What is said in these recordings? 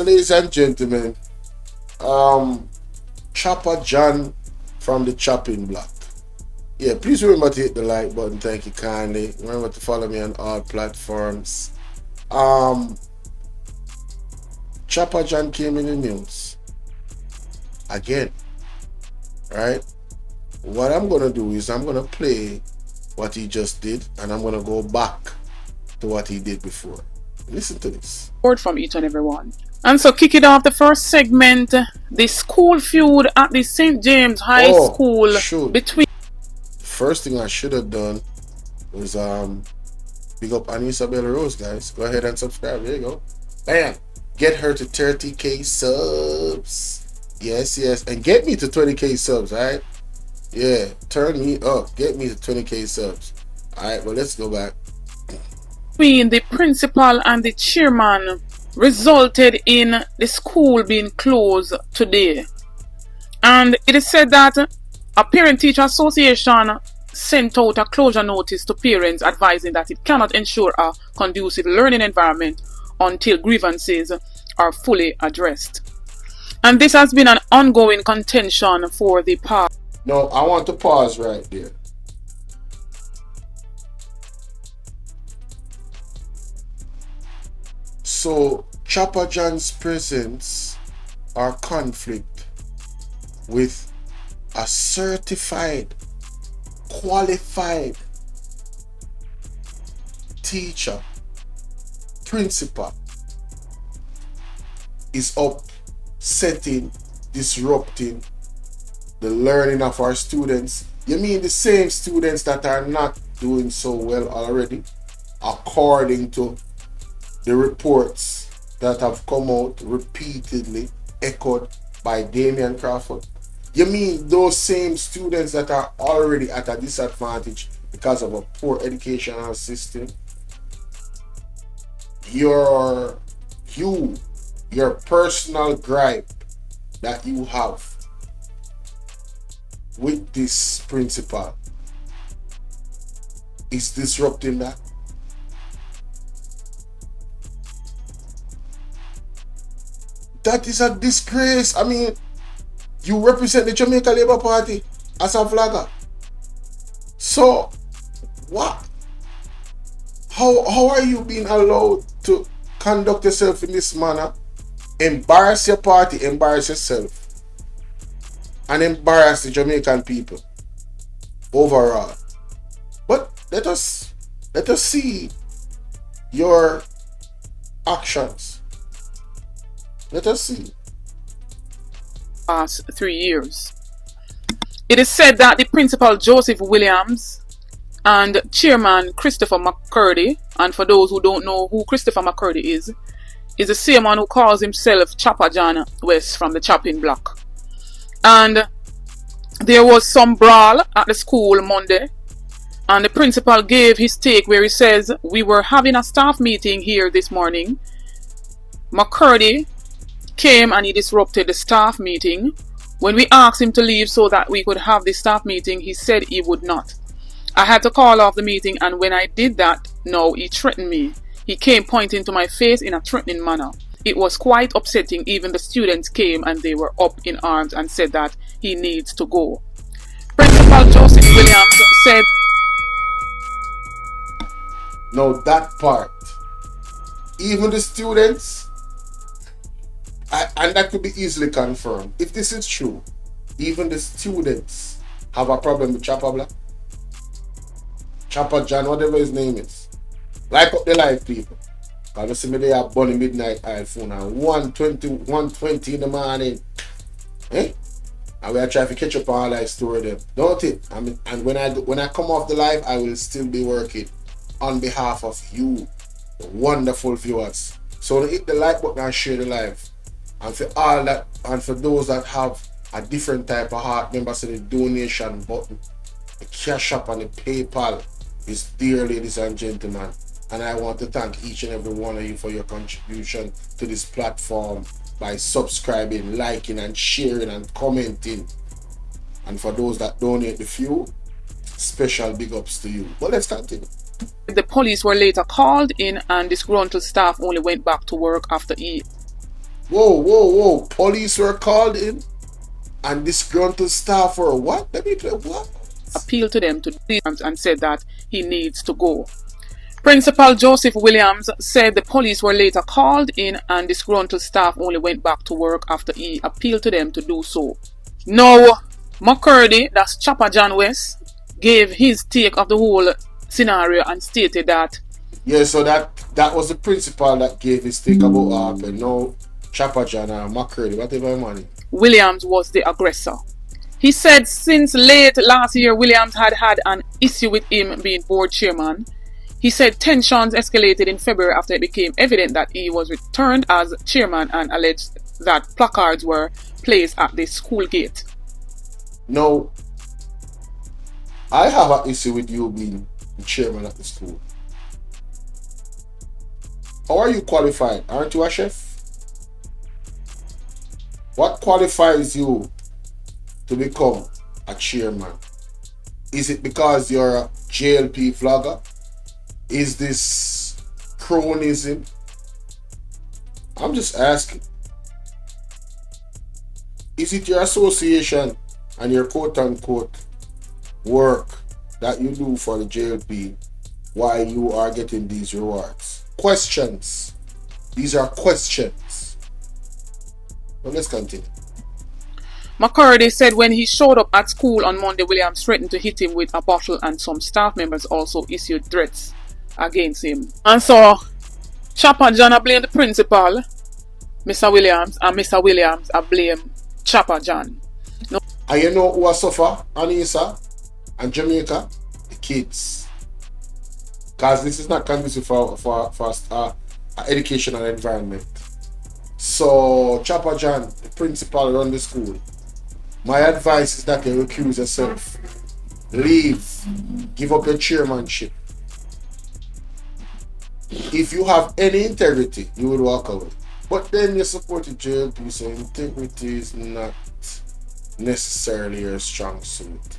Ladies and gentlemen, Choppa John from the chopping block. Yeah, please remember to hit the like button. Thank you kindly. Remember to follow me on all platforms. Um, Choppa John came in the news again, right? What I'm gonna do is I'm gonna play what he just did, and I'm gonna go back to what he did before. Listen to this. Word from each and every one. And so, kick it off the first segment, the school feud at the St. James High Oh, School shoot. between. First thing I should have done was big up Anissa Rose, guys. Go ahead and subscribe. There you go. Bam. Get her to 30k subs. Yes, yes. And get me to 20k subs, alright? Yeah. Turn me up. Get me to 20k subs. Alright, well, let's go back. Between the principal and the chairman resulted in the school being closed today. And it is said that a parent-teacher association sent out a closure notice to parents advising that it cannot ensure a conducive learning environment until grievances are fully addressed. And this has been an ongoing contention for the past. No, I want to pause right there. So, Choppa John's presence or conflict with a certified, qualified teacher, principal, is upsetting, disrupting the learning of our students. You mean the same students that are not doing so well already, according to the reports that have come out repeatedly echoed by Damian Crawford? You mean those same students that are already at a disadvantage because of a poor educational system? Your personal gripe that you have with this principal is disrupting that. That is a disgrace. I mean, you represent the Jamaica Labour Party as a vlogger. So, what? How are you being allowed to conduct yourself in this manner? Embarrass your party, embarrass yourself, and embarrass the Jamaican people overall. But let us see your actions. Let us see. Past 3 years. It is said that the principal Joseph Williams and chairman Christopher McCurdy, and for those who don't know who Christopher McCurdy is the same one who calls himself Choppa John West from the chopping block. And there was some brawl at the school Monday, and the principal gave his take where he says, "We were having a staff meeting here this morning. McCurdy came and he disrupted the staff meeting. When we asked him to leave so that we could have the staff meeting, he said he would not. I had to call off the meeting, and when I did that, no, he threatened me. He came pointing to my face in a threatening manner. It was quite upsetting. Even the students came and they were up in arms and said that he needs to go." Principal Joseph Williams said, No, that part. Even the students, and that could be easily confirmed. If this is true, even the students have a problem with Choppa Black. Choppa John, whatever his name is. Like up the live, people. Because you see me there at Bunny Midnight iPhone at 1:20 in the morning. Eh? And we are trying to catch up on all I store them. Don't it? I mean, and when I come off the live, I will still be working on behalf of you, the wonderful viewers. So hit the like button and share the live. And for all that, and for those that have a different type of heart, remember to the donation button, the Cash App and the PayPal is there, ladies and gentlemen. And I want to thank each and every one of you for your contribution to this platform by subscribing, liking, and sharing and commenting. And for those that donate the few, special big ups to you. But let's continue. the police were later called in and disgruntled staff only went back to work after Whoa. Police were called in and disgruntled staff were what? Let me play what? Appealed to them to Williams and said that he needs to go. Principal Joseph Williams said the police were later called in and disgruntled staff only went back to work after he appealed to them to do so. Now, McCurdy, that's Choppa John West, gave his take of the whole scenario and stated that yeah, so that was the principal that gave his take about what happened. No, Choppa John or McCurdy, whatever money. Williams was the aggressor. He said since late last year, Williams had an issue with him being board chairman. He said tensions escalated in February after it became evident that he was returned as chairman and alleged that placards were placed at the school gate. No, I have an issue with you being chairman at the school. How are you qualified? Aren't you a chef? What qualifies you to become a chairman? Is it because you're a JLP vlogger? Is this cronyism? I'm just asking. Is it your association and your quote-unquote work that you do for the JLP why you are getting these rewards? Questions. These are questions. Well, let's continue. McCurdy said when he showed up at school on Monday, Williams threatened to hit him with a bottle and some staff members also issued threats against him. And so, Choppa John blamed the principal, Mr. Williams, and Mr. Williams blamed Choppa John. No. And you know who are suffer, Anissa and Jamaica? The kids. Because this is not conducive for educational environment. So, Choppa John, the principal run the school. My advice is that you recuse yourself. Leave. Give up your chairmanship. If you have any integrity, you will walk away. But then you support the JLP, so integrity is not necessarily your strong suit.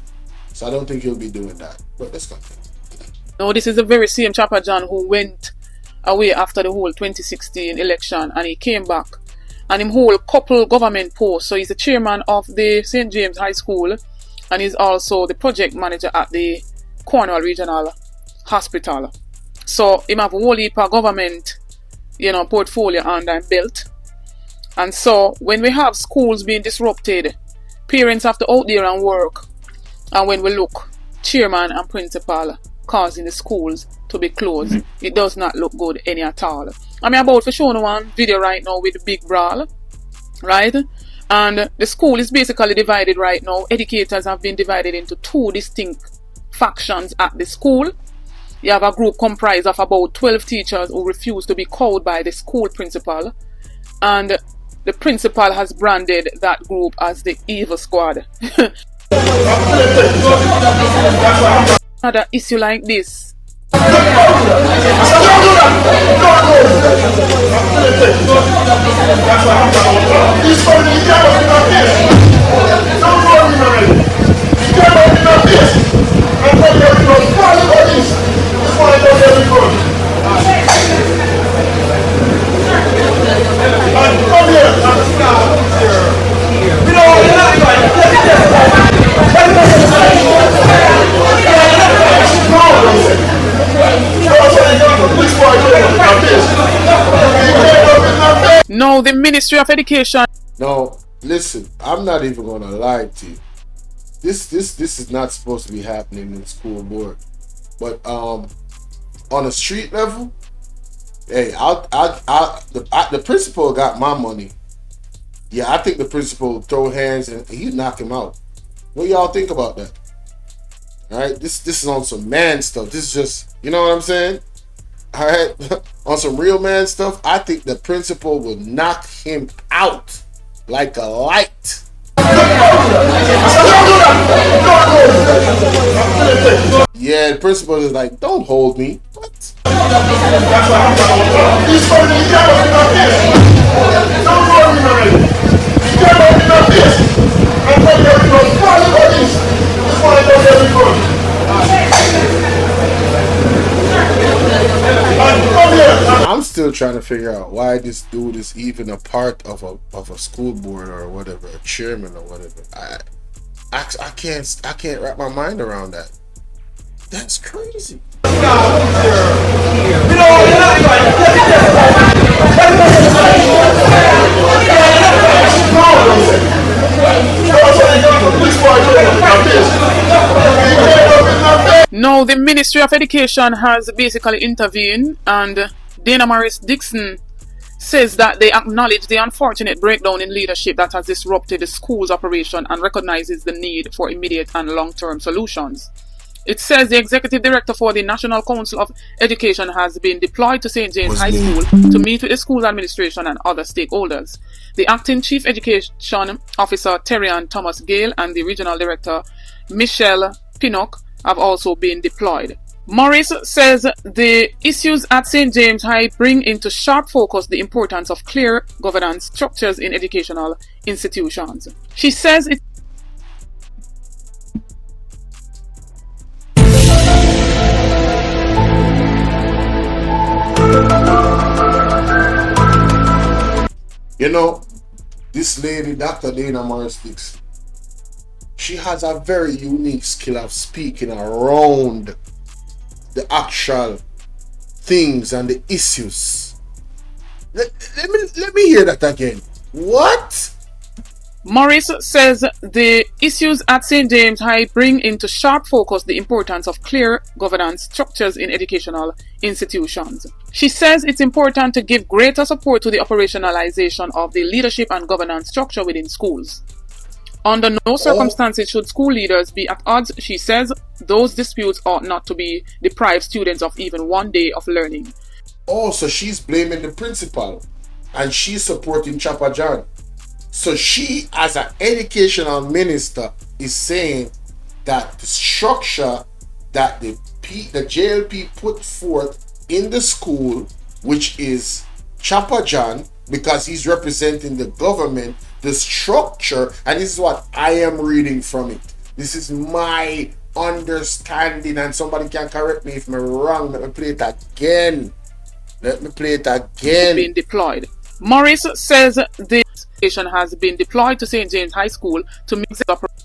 So I don't think you'll be doing that. But let's continue. No, this is the very same Choppa John who went away after the whole 2016 election and he came back and him hold couple government posts. So he's the chairman of the St. James High School and he's also the project manager at the Cornwall Regional Hospital. So him have a whole heap of government, portfolio under him belt. And so when we have schools being disrupted, parents have to out there and work. And when we look, chairman and principal causing the schools to be closed, it does not look good any at all. I'm about to show you one video right now with the big brawl, right? And the school is basically divided right now. Educators have been divided into two distinct factions at the school. You have a group comprised of about 12 teachers who refuse to be called by the school principal. And the principal has branded that group as the evil squad. Another issue like this. No, the Ministry of Education. No, listen, I'm not even gonna lie to you. This is not supposed to be happening in the school board. But on a street level, hey, the principal got my money. Yeah, I think the principal would throw hands and he'd knock him out. What y'all think about that? Alright, this is on some man stuff. This is just, you know what I'm saying? Alright, on some real man stuff, I think the principal will knock him out like a light. Yeah, the principal is like, don't hold me. What? I'm still trying to figure out why this dude is even a part of a school board or whatever, a chairman or whatever. I can't wrap my mind around that. That's crazy. Now, the Ministry of Education has basically intervened, and Dana Morris Dixon says that they acknowledge the unfortunate breakdown in leadership that has disrupted the school's operation and recognizes the need for immediate and long-term solutions. It says the executive director for the National Council of Education has been deployed to St. James High School to meet with the school administration and other stakeholders. The acting chief education officer, Terrian Thomas Gale, and the regional director, Michelle Pinnock, have also been deployed. Morris says the issues at St. James High bring into sharp focus the importance of clear governance structures in educational institutions. She says it You know, this lady, Dr. Dana Morris Dixon, she has a very unique skill of speaking around the actual things and the issues. Let me hear that again. What? Morris says the issues at St. James High bring into sharp focus the importance of clear governance structures in educational institutions. She says it's important to give greater support to the operationalization of the leadership and governance structure within schools. Under no circumstances should school leaders be at odds, she says. Those disputes ought not to be deprive students of even one day of learning. Oh, so she's blaming the principal and she's supporting Choppa John. So she, as an educational minister, is saying that the structure that the JLP put forth in the school, which is Choppa John, because he's representing the government, the structure, and this is what I am reading from it. This is my understanding, and somebody can correct me if I'm wrong. Let me play it again. Been deployed. Morris says the education has been deployed to St. James High School to meet the operation.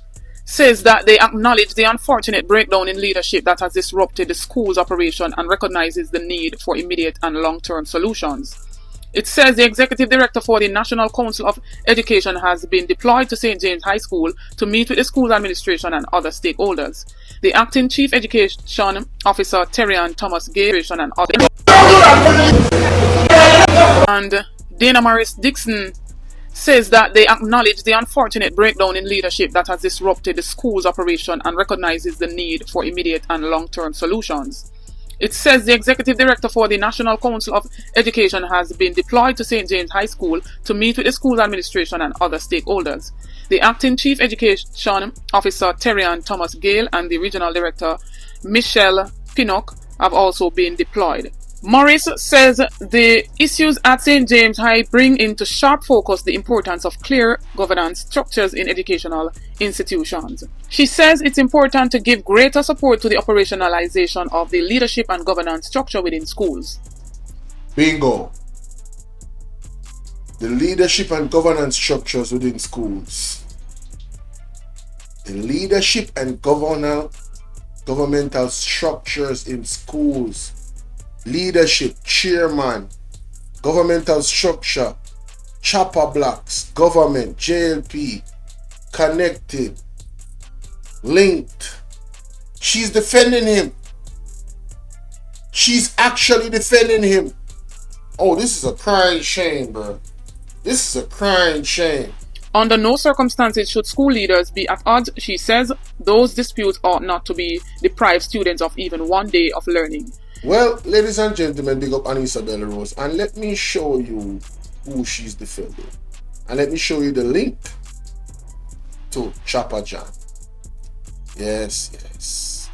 Says that they acknowledge the unfortunate breakdown in leadership that has disrupted the school's operation and recognizes the need for immediate and long-term solutions. It says the executive director for the National Council of Education has been deployed to St. James High School to meet with the school administration and other stakeholders. The acting chief education officer, Terrian Thomas Gale, and other. And Dana Morris Dixon says that they acknowledge the unfortunate breakdown in leadership that has disrupted the school's operation and recognizes the need for immediate and long-term solutions. It says the executive director for the National Council of Education has been deployed to St. James High School to meet with the school administration and other stakeholders. The acting chief education officer, Terrian Thomas Gale, and the regional director, Michelle Pinnock, have also been deployed. Morris says the issues at St. James High bring into sharp focus the importance of clear governance structures in educational institutions. She says it's important to give greater support to the operationalization of the leadership and governance structure within schools. Bingo. The leadership and governance structures within schools. The leadership and governmental structures in schools. Leadership, chairman, governmental structure, Choppa blocks, government, JLP, connected, linked. She's defending him. She's actually defending him. Oh, this is a crying shame, bro. This is a crying shame. Under no circumstances should school leaders be at odds, she says. Those disputes ought not to be deprive students of even one day of learning. Well, ladies and gentlemen, big up Anissa Bella Rose, and let me show you who she's defending. And let me show you the link to Choppa John. Yes.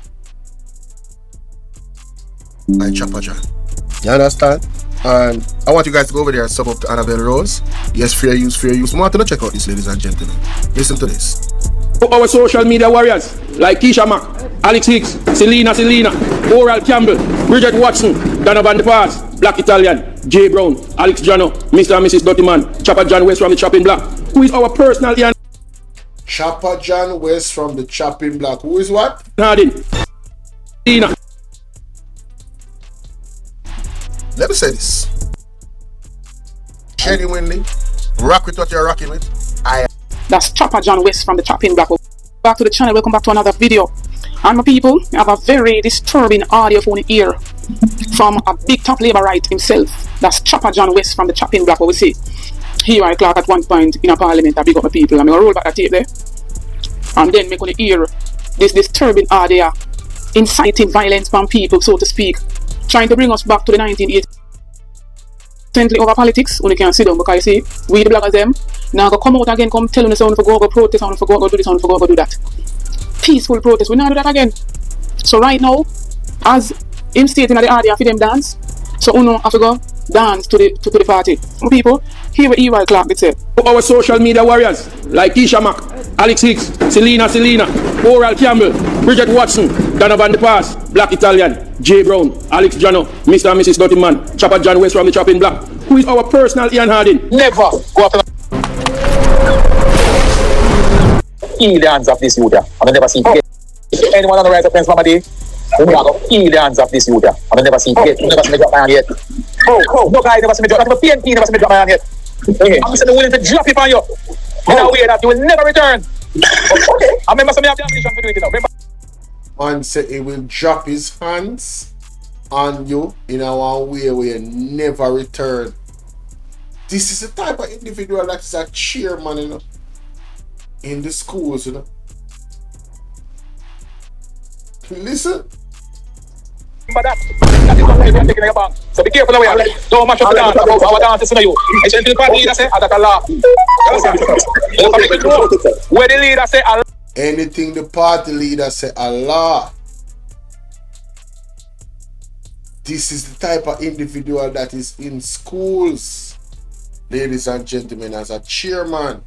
By Choppa John. You understand? And I want you guys to go over there and sub up to Annabelle Rose. Yes, fair use. I want you to check out this, ladies and gentlemen. Listen to this. Our social media warriors like Keisha Mack, Alex Hicks, Selena, Oral Campbell, Bridget Watson, Donovan DePass, Black Italian, J Brown, Alex Jano, Mr. and Mrs. Dirty Man, Choppa John West from the Chopping Block, who is our personal Ian Choppa John West from the Chopping Block. Who is what? Hardin. Tina. Let me say this. Genuinely, rock with what you're rocking with. That's Choppa John West from the Chopping Block. Back to the channel, welcome back to another video. And my people, I have a very disturbing audio phone here from a big top Labourite himself. That's Choppa John West from the Chopping Block. What we see here I Clark at one point in a parliament, I big up my people. I'm going to roll back the tape there. And then I'm going to hear this disturbing audio inciting violence from people, so to speak, trying to bring us back to the 1980s. Recently over politics, only can't sit down because you see, we the bloggers them, now go come out again, come tell us someone for go protest, someone for go do this, someone for go do that. Peaceful protest, we now do that again. So right now, as him stating at the audio for them dance, so uno have to go dance to the party. People, here with EY Clark, they say. Our social media warriors, like Keisha Mack, Alex Hicks, Selena, Oral Campbell, Bridget Watson, Donovan the Pass, Black Italian, J Brown, Alex Jano, Mr. and Mrs. Dirty Man, Choppa John West from the Chopping Block, who is our personal Ian Hardin. Never go after heal the hands of this youth. I never see anyone on the rise of Prince Mama Day. We are going to heal the hands of this youth. I never see never see me drop my hand yet. No guy never see me drop. Not even PNP never see me drop my hand yet. I'm saying willing to drop it on you in a way that you will never return. Okay. I remember some of the ambition for doing it now. Remember? Man said he will drop his hands on you in a one way where you never return. This is the type of individual that is a chairman, you know, in the schools, you know. Listen. Remember that. That is what we're taking about. So be careful now. Don't mash up the dance about our dances in you. It's until the party leader say, "That's a law." Where the leader say, "Allah." Anything the party leader say, Allah. This is the type of individual that is in schools, ladies and gentlemen, as a chairman.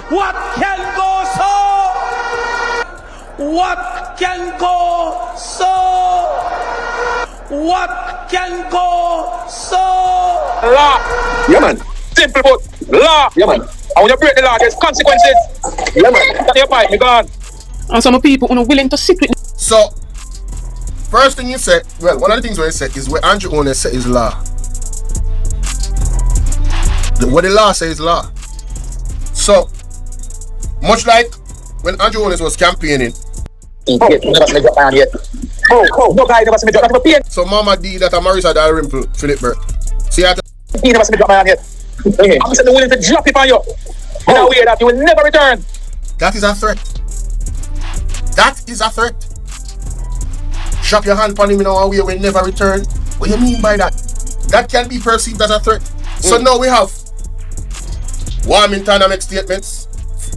What can go so? What can go so? What can go so? Law. Yeah, man. Simple but law. Yeah, man. And when you break the law, there's consequences. Yeah, man. Cut your pipe, you gone. And some people are willing to sit with. So, first thing you said, well, one of the things where you said is where Andrew Owens said is law. What the law says is law. So, much like when Andrew Owens was campaigning, Never see me drop my hand yet. No guy never see me drop. Not even PNP so Mama D that a Marisa Dalrymple, Philip Burke. See how never see me drop my hand yet. I'm saying willing to drop it on you in a way that you will never return. that is a threat. That is a threat. Drop your hand upon him in a way we never return. What do you mean by that? That can be perceived as a threat. So now we have Warmington make statements,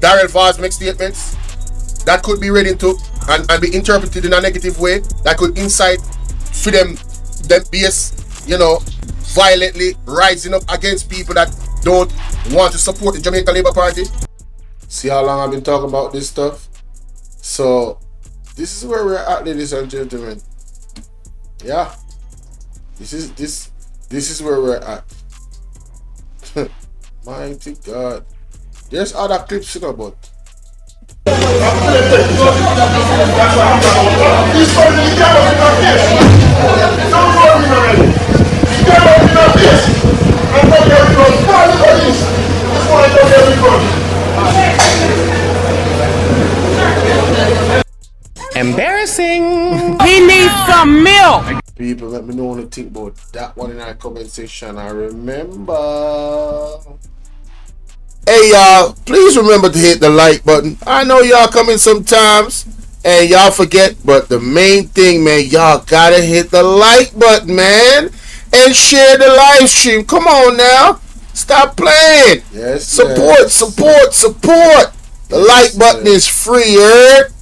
Darrell Vaz make statements that could be read into and be interpreted in a negative way that could incite for them base, you know, violently rising up against people that don't want to support the Jamaica Labour Party. See how long I've been talking about this stuff? So this is where we're at, ladies and gentlemen. Yeah. This is where we're at. Mighty God. There's other clips in about. Embarrassing. He needs some milk. People, let me know what you think about that one in our comment section. I remember. Hey y'all, please remember to hit the like button. I know y'all come in sometimes and y'all forget, but the main thing, man, y'all gotta hit the like button, man, and share the live stream. Come on now, stop playing. Yes, support. The like button is free, heard?